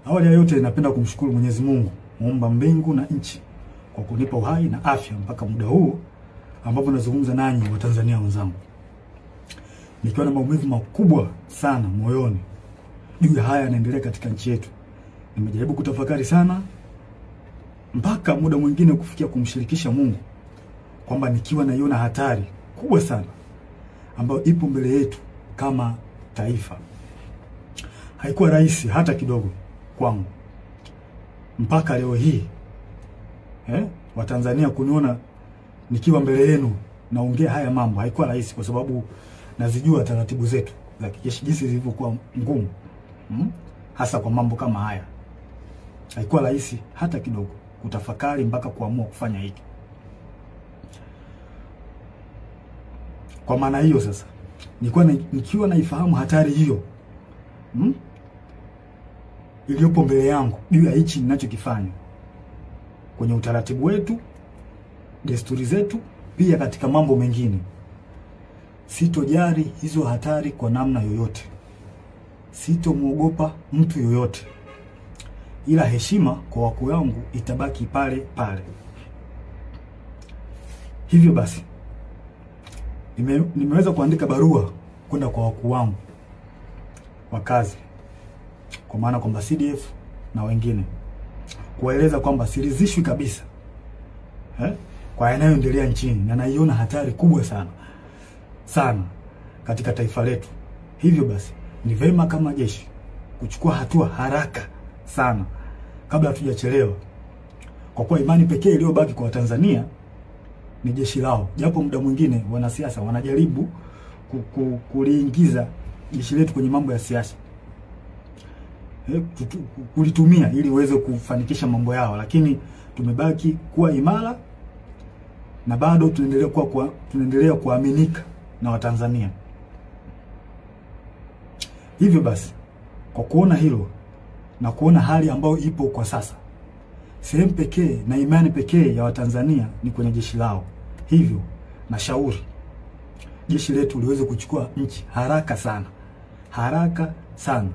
Awali ya yote napenda kumshukuru Mwenyezi Mungu, muumba mbingu na nchi, kwa kunipa uhai na afya mpaka muda huu ambapo nazungumza nanyi wa Tanzania wenzangu. Nikiwa na maumivu makubwa sana moyoni juu ya haya yanaendelea katika nchi yetu. Nimejaribu kutafakari sana mpaka muda mwingine kufikia kumshirikisha Mungu kwamba nikiwa naiona hatari kubwa sana ambayo ipo mbele yetu kama taifa. Haikuwa rahisi hata kidogo kwangu mpaka leo hii wa Tanzania kuniona nikiwa mbele yenu naongea haya mambo. Haikuwa rahisi kwa sababu nazijua taratibu zetu za kijeshi jinsi zilivyokuwa ngumu, hasa kwa mambo kama haya. Haikuwa rahisi hata kidogo kutafakari mpaka kuamua kufanya hiki. Kwa maana hiyo sasa nikiwa naifahamu hatari hiyo iliyopo mbele yangu juu ya hichi ninachokifanya kwenye utaratibu wetu, desturi zetu, pia katika mambo mengine, sitojali hizo hatari kwa namna yoyote. Sitomuogopa mtu yoyote, ila heshima kwa wakuu wangu itabaki pale pale. Hivyo basi nimeweza kuandika barua kwenda kwa wakuu wangu wa kazi, kwa maana kwamba CDF na wengine, kuwaeleza kwamba siridhishwi kabisa kwa yanayoendelea nchini na naiona hatari kubwa sana katika taifa letu. Hivyo basi ni vema kama jeshi kuchukua hatua haraka sana kabla hatujachelewa, kwa kuwa imani pekee iliyobaki kwa Tanzania ni jeshi lao. Japo muda mwingine wanasiasa wanajaribu kuliingiza jeshi letu kwenye mambo ya siasa, kulitumia ili uweze kufanikisha mambo yao, lakini tumebaki kuwa imara na bado tunaendelea kuaminika na Watanzania. Hivyo basi kwa kuona hilo na kuona hali ambayo ipo kwa sasa, sehemu pekee na imani pekee ya Watanzania ni kwenye jeshi lao. Hivyo na shauri jeshi letu liweze kuchukua nchi haraka sana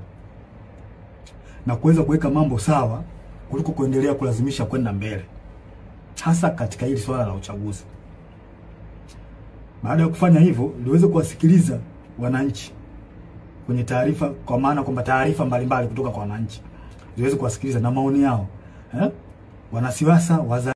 na kuweza kuweka mambo sawa kuliko kuendelea kulazimisha kwenda mbele, hasa katika hili swala la uchaguzi. Baada ya kufanya hivyo, liweze kuwasikiliza wananchi kwenye taarifa, kwa maana kwamba taarifa mbalimbali kutoka kwa wananchi ziweze kuwasikiliza na maoni yao, wanasiasa